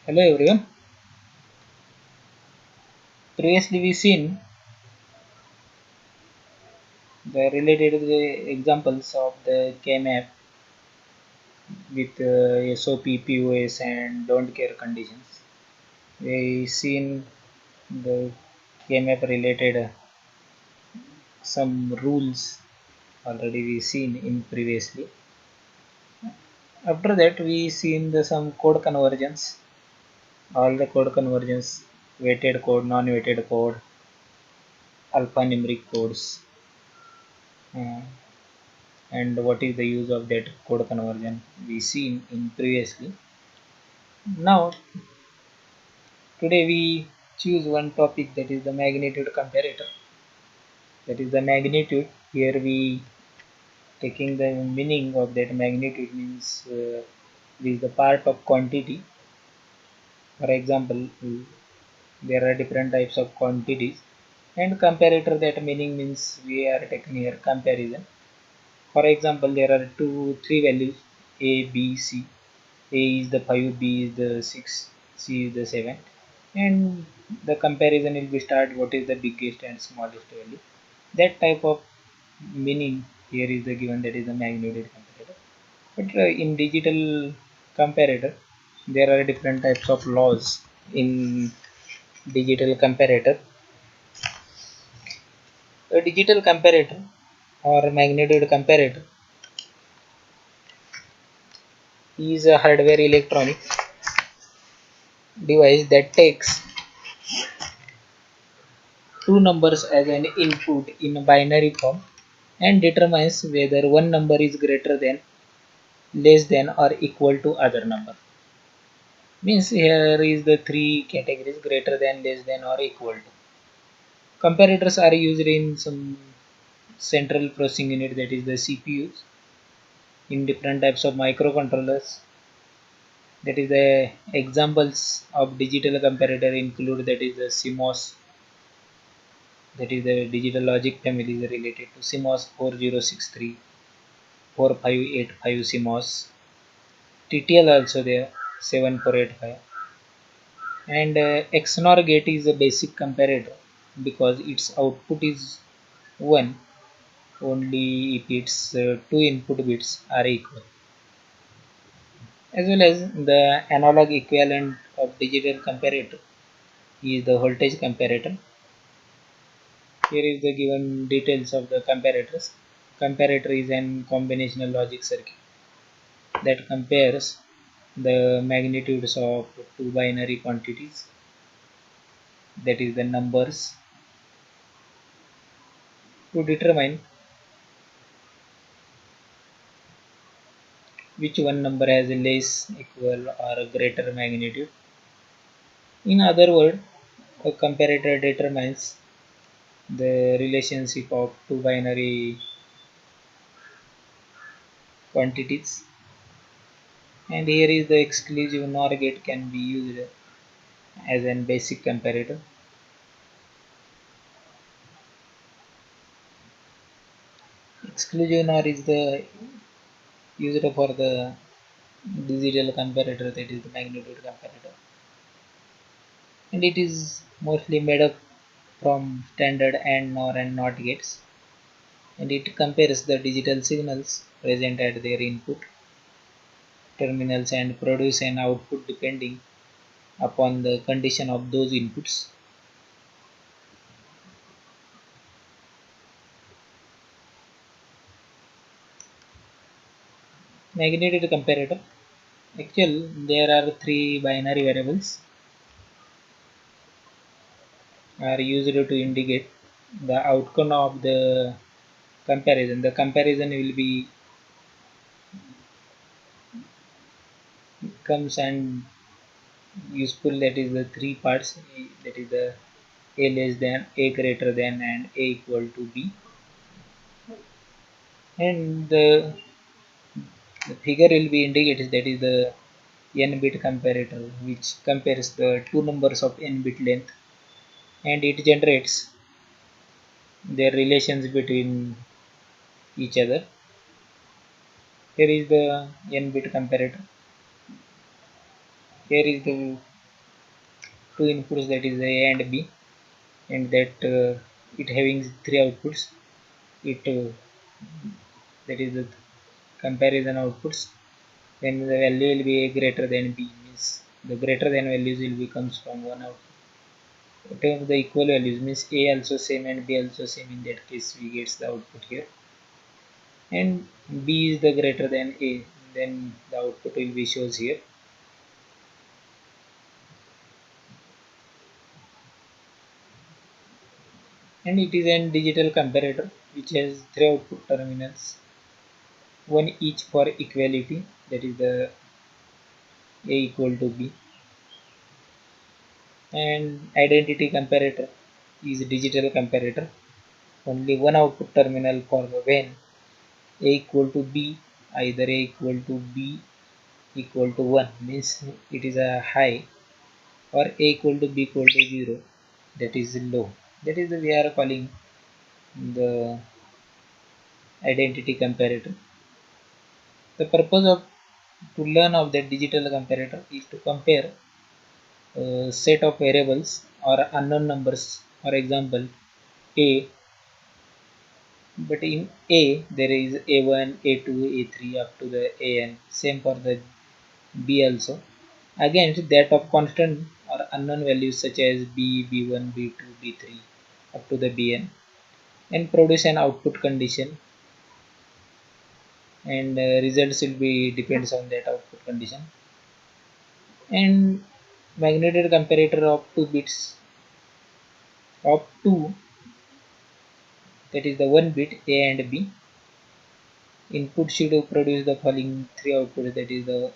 Hello everyone. Previously we seen the related to the examples of the KMAP with SOP, POS and don't care conditions. We seen the KMAP related some rules already we seen in previously. After that we seen the some code conversions, all the code conversions, weighted code, non-weighted code, alphanumeric codes. Uh, and what is the use of that code conversion we seen in previously. Now today we choose one topic, that is the magnitude comparator. That is the magnitude. Here we taking the meaning of that magnitude means it is the part of quantity. For example, there are different types of quantities, and comparator, that meaning means we are taking here comparison. For example, there are three values, a, b, c. A is the 5, B is the 6, C is the 7, and the comparison will be start what is the biggest and smallest value. That type of meaning here is the given, that is the magnitude comparator. But in digital comparator, there are different types of laws in digital comparator. A digital comparator or magnitude comparator is a hardware electronic device that takes two numbers as an input in a binary form and determines whether one number is greater than, less than or equal to other number. Means here is the three categories: greater than, less than or equal to. Comparators are used in some central processing unit, that is the CPUs, in different types of microcontrollers. That is the examples of digital comparator include, that is the CMOS, that is the digital logic family is related to CMOS 4063, 4585 CMOS, TTL also there 7485, and XNOR gate is a basic comparator because its output is 1 only if its two input bits are equal. As well as the analog equivalent of digital comparator is the voltage comparator. Here is the given details of the comparators. Comparator is an combinational logic circuit that compares the magnitudes of two binary quantities, that is the numbers, to determine which one number has a less, equal or greater magnitude. In other words, a comparator determines the relationship of two binary quantities, and here is the exclusive NOR gate can be used as a basic comparator. Exclusive NOR is the used for the digital comparator, that is the magnitude comparator, and it is mostly made up from standard AND, NOR and NOT gates, and it compares the digital signals present at their input terminals and produce an output depending upon the condition of those inputs. Magnitude comparator. Actually, there are three binary variables are used to indicate the outcome of the comparison. The comparison will be comes and useful, that is the three parts, that is the a less than, a greater than and a equal to b, and the figure will be indicated, that is the n bit comparator, which compares the two numbers of n bit length and it generates their relations between each other. Here is the n bit comparator. Here is the two inputs, that is A and B, and that it having three outputs, it that is the comparison outputs, then the value will be A greater than B, means the greater than values will be comes from one output. Whatever the equal values means A also same and B also same, in that case we get the output here, and B is the greater than A, then the output will be shows here. And it is a digital comparator which has three output terminals, one each for equality, that is the A equal to B, and identity comparator is digital comparator, only one output terminal for when A equal to B, either A equal to B equal to 1 means it is a high, or A equal to B equal to 0, that is low. That is the we are calling the identity comparator. The purpose of to learn of the digital comparator is to compare a set of variables or unknown numbers, for example A, but in A there is A1, A2, A3 up to the AN, same for the B also, against that of constant or unknown values such as B, B1, B2, B3 up to the Bn, and produce an output condition, and results will be depends on that output condition. And magnitude comparator of 2 bits of 2, that is the 1 bit A and B, input should produce the following three outputs, that is the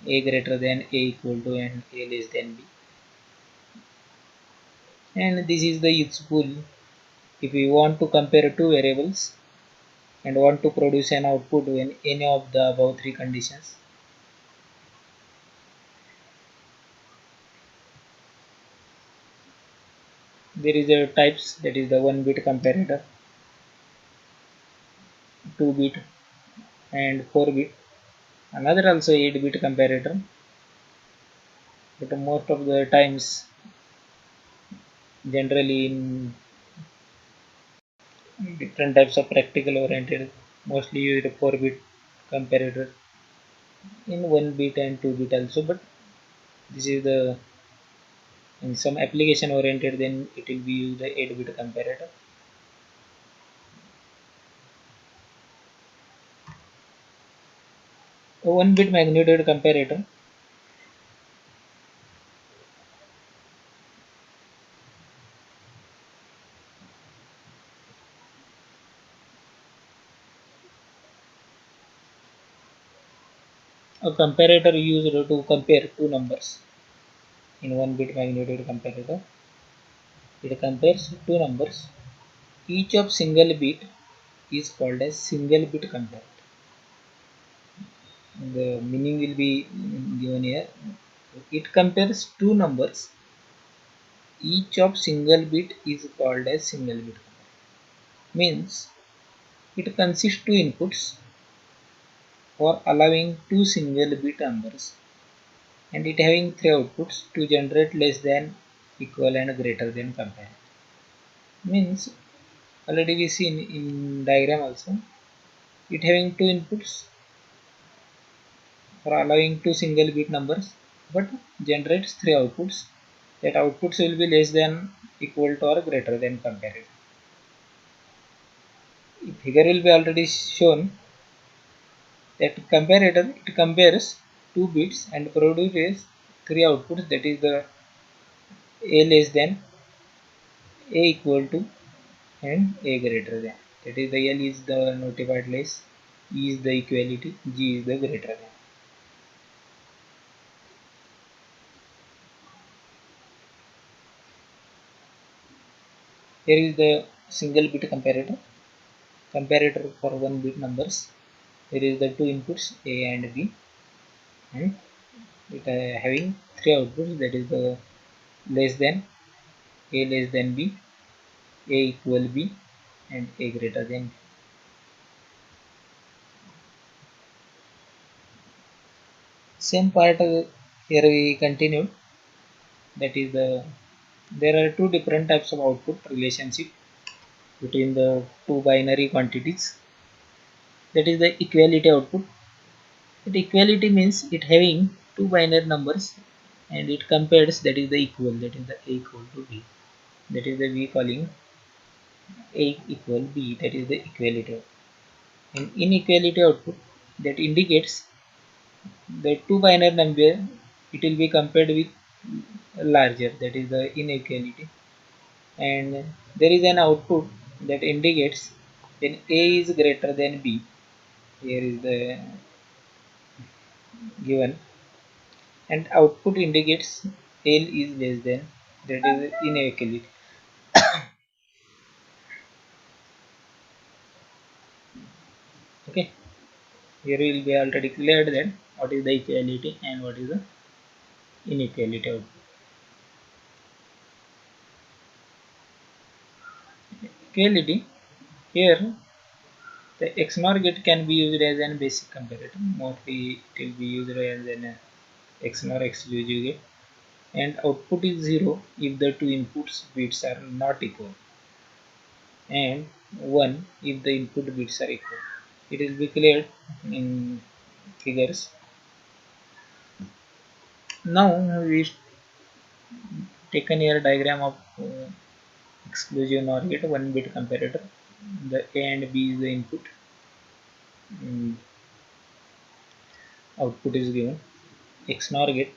A greater than, A equal to, and A less than B. And this is the useful if we want to compare two variables and want to produce an output when any of the above three conditions. There is a types, that is the 1 bit comparator, 2 bit, and 4 bit. Another also 8 bit comparator, but most of the times generally in different types of practical oriented mostly used 4 bit comparator, in 1 bit and 2 bit also, but this is the in some application oriented then it will be used the 8 bit comparator. A 1 bit magnitude comparator, a comparator used to compare two numbers. In 1 bit magnitude comparator, it compares two numbers, each of single bit is called as single bit comparator. The meaning will be given here. It compares two numbers, each of single bit is called as single bit comparator. Means it consists two inputs for allowing two single bit numbers, and it having three outputs to generate less than, equal, and greater than comparison. Means already we seen in diagram also, it having two inputs for allowing two single bit numbers, but generates three outputs, that outputs will be less than, equal to, or greater than comparison. Figure will be already shown that comparator, it compares two bits and produces three outputs, that is the A less than, A equal to, and A greater than. That is the L is the notified less, E is the equality, G is the greater than. Here is the single bit comparator for 1 bit numbers. Here is the two inputs A and B, and it having three outputs, that is the less than, A less than B, A equal B, and A greater than B. Same part here we continue. that is there are two different types of output relationship between the two binary quantities. That is the equality output. That equality means it having two binary numbers and it compares, that is the equal, that is the A equal to B. That is the we calling A equal B, that is the equality output. And inequality output, that indicates the two binary number, it will be compared with larger, that is the inequality. And there is an output that indicates when A is greater than B. Here is the given, and output indicates L is less than, that is inequality. Okay, here will be already cleared that what is the equality and what is the inequality output. Equality, here the XNOR gate can be used as an basic comparator. Mostly it will be used as an XNOR exclusive gate, and output is 0 if the two inputs bits are not equal, and 1 if the input bits are equal. It will be cleared in figures. Now we taken here diagram of exclusive NOR gate, 1 bit comparator. The A and B is the input. Output is given. XNOR gate,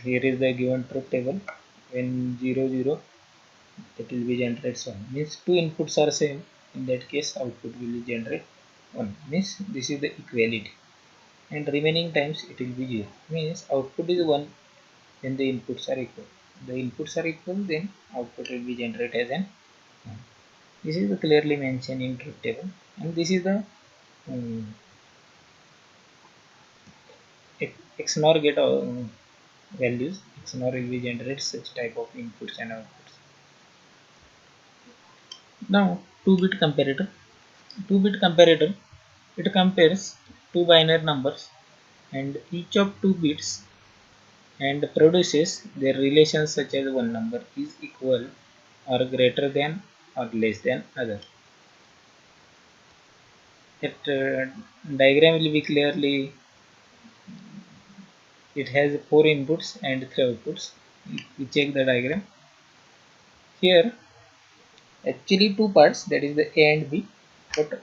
here is the given truth table. When 0 0, it will be generates 1, means two inputs are same. In that case output will generate 1, means this is the equality, and remaining times it will be 0, means output is 1 when the inputs are equal. The inputs are equal, then output will be generated as an 1. This is clearly mentioned in truth table, and this is the um, XNOR gate values. XNOR will be generate such type of inputs and outputs. Now 2-bit comparator. 2-bit comparator, it compares two binary numbers and each of 2 bits and produces their relations such as one number is equal or greater than or less than other. That diagram will be clearly, it has 4 inputs and 3 outputs. We check the diagram. Here actually two parts, that is the A and B, but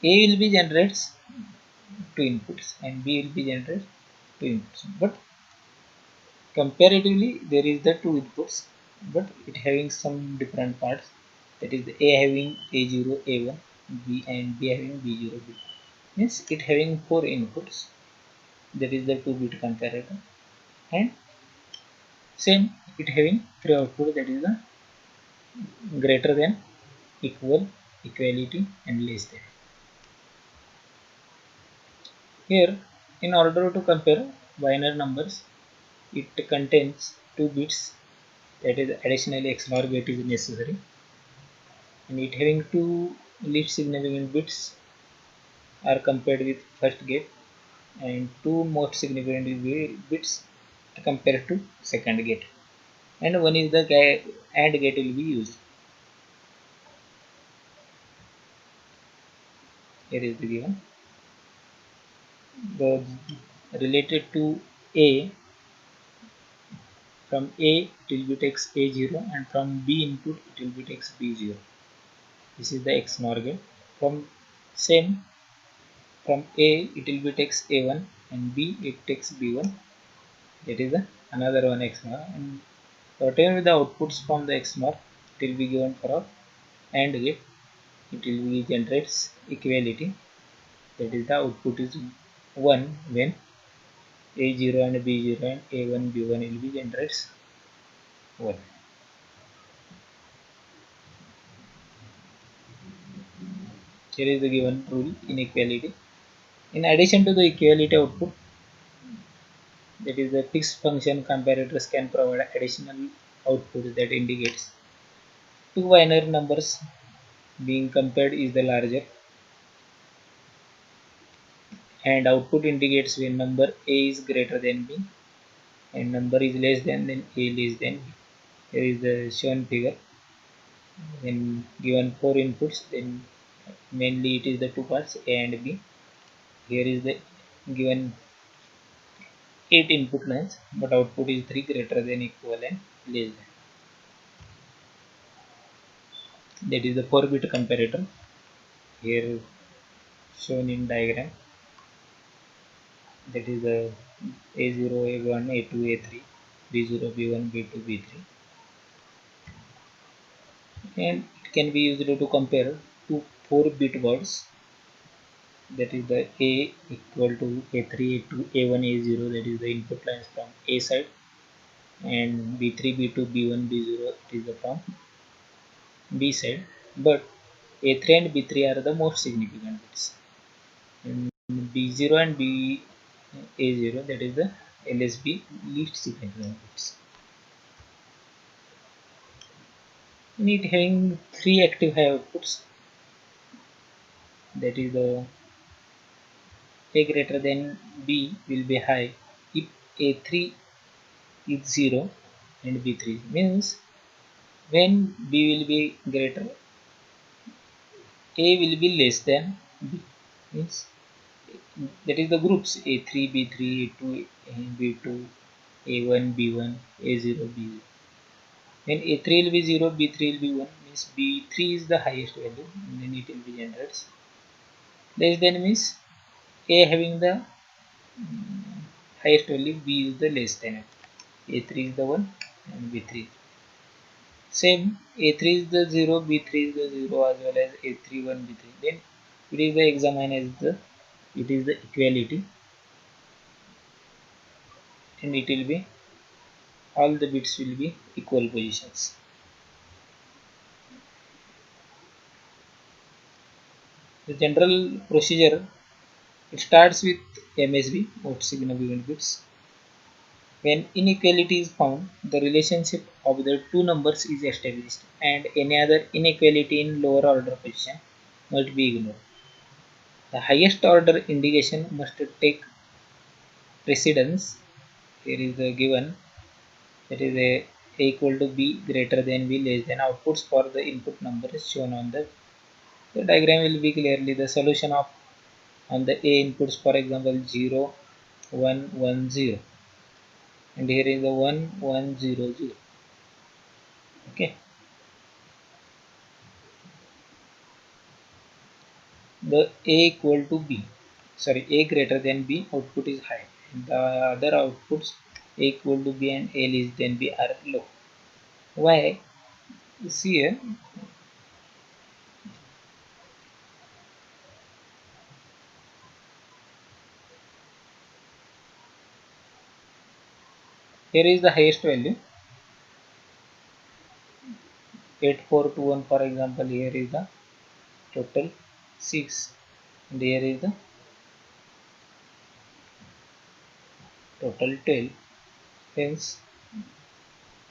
A will be generates 2 inputs and B will be generates 2 inputs. But comparatively there is the 2 inputs, but it having some different parts, that is the A having A0 A1 B and B having B0 B, means it having 4 inputs, that is the 2-bit comparator, and same it having 3 output, that is the greater than, equal, equality and less than. Here in order to compare binary numbers, it contains 2 bits, that is additionally XNOR gate is necessary, and it having 2 least significant bits are compared with first gate, and 2 most significant bits compared to second gate, and one is the AND gate will be used. Here is the given. The related to A, from A it will be takes A0, and from B input it will be takes B0. This is the XNOR gate. From same, from A it will be takes A1 and B it takes B1. That is the another one XNOR, and whatever the outputs from the XNOR it will be given for our AND gate. It will be generates equality, that is the output is 1 when A0 and B0 and A1 B1 will be generates 1. Here is the given rule inequality. In addition to the equality output, that is the fixed function comparators can provide additional output that indicates two binary numbers being compared is the larger, and output indicates when number A is greater than B, and number is less than, then A less than B. Here is the shown figure. When given 4 inputs, then mainly it is the two parts A and B. Here is the given 8 input lines, but output is 3 greater than, equal, and less than. That is the 4-bit comparator. Here shown in diagram. That is the A0, A1, A2, A3, B0, B1, B2, B3. And it can be used to compare two 4-bit words. That is the A equal to A3, A2, A1, A0, that is the input lines from A side, and B3, B2, B1, B0, it is the from B side. But A3 and B3 are the most significant bits. And B0 and A0, that is the LSB, least significant bits. In it having 3 active high outputs, that is the A greater than B will be high if A3 is 0 and B3 means when B will be greater, A will be less than B, means that is the groups A3, B3, A2, B2, A1, B1, A0, B0. When A3 will be 0, B3 will be 1, means B3 is the highest value, and then it will be generates. Less than means A having the highest value, B is the less than. A3 is the 1 and B3. Same, A3 is the 0, B3 is the 0, as well as A3, 1, B3. Then it is the examined as the, it is the equality, and it will be, all the bits will be equal positions. The general procedure, it starts with MSB, most significant bits. When inequality is found, the relationship of the two numbers is established, and any other inequality in lower order position must be ignored. The highest order indication must take precedence. Here is the given, that is A equal to B greater than B less than. Outputs for the input number is shown on the diagram. Will be clearly the solution of on the A inputs, for example 0, 1, 1, 0, and here is the 1, 1, 0, 0. Okay. The A equal to B, sorry, A greater than B output is high. The other outputs A equal to B and A less than B are low. Why? See here, here is the highest value 8421, for example. Here is the total 6, and here is the total 12. Hence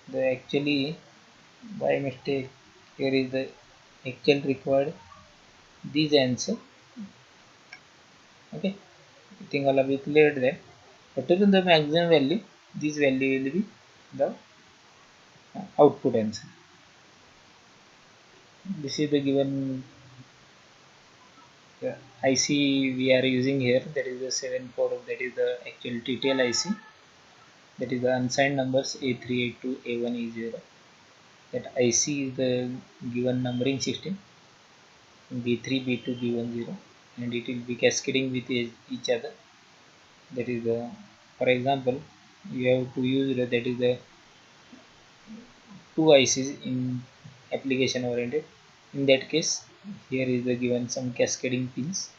the actually by mistake here is the actual required this answer. Okay, I think all of you cleared that. Whatever the maximum value, this value will be the output answer. This is the given IC we are using here, that is the 74, that is the actual TTL IC, that is the unsigned numbers A3, A2, A1, A0. That IC is the given numbering system B3, B2, B1, 0, and it will be cascading with each other. That is the, for example, you have to use that is the two ICs in application oriented. In that case, here is the given some cascading pins,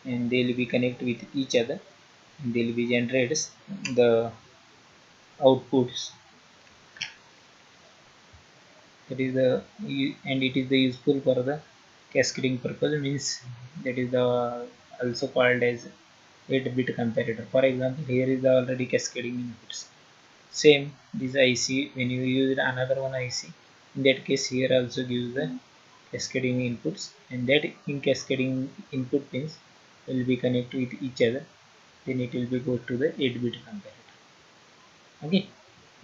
and they will be connected with each other, and they will be generated the outputs. That is the, and it is the useful for the cascading purpose, means that is the also called as 8-bit comparator. For example, here is the already cascading inputs. Same, this IC, when you use another one IC, in that case here also gives the cascading inputs, and that in cascading input pins will be connected with each other, then it will be go to the 8-bit comparator. Okay,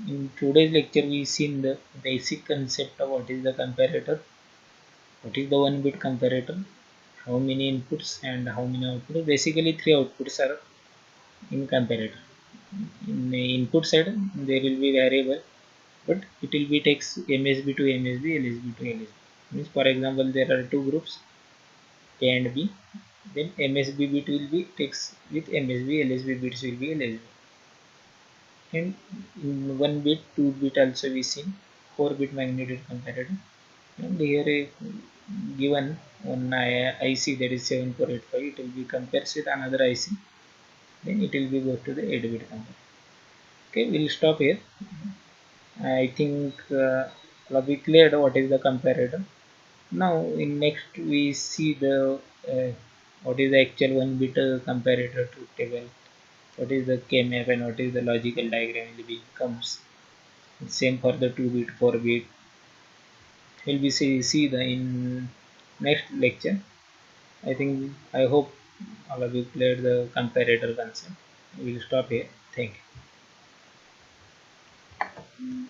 in today's lecture we seen the basic concept of what is the comparator, what is the one bit comparator, how many inputs and how many outputs. Basically three outputs are in comparator. In the input side there will be variable, but it will be takes MSB to MSB, LSB to LSB. Means for example there are two groups A and B, then MSB bit will be takes with MSB, LSB bits will be LSB. And in one bit, two bit also we seen 4-bit magnitude comparator. And here a given one IC, that is 7485, it will be compared with another IC, then it will be go to the 8-bit comparator. Okay, we'll stop here. I think we cleared what is the comparator. Now in next we see the what is the actual one bit comparator truth table, what is the K-map, and what is the logical diagram will becomes. Same for the 2-bit, 4-bit. Will be see the in next lecture. I hope all of you cleared the comparator concept. We will stop here. Thank you.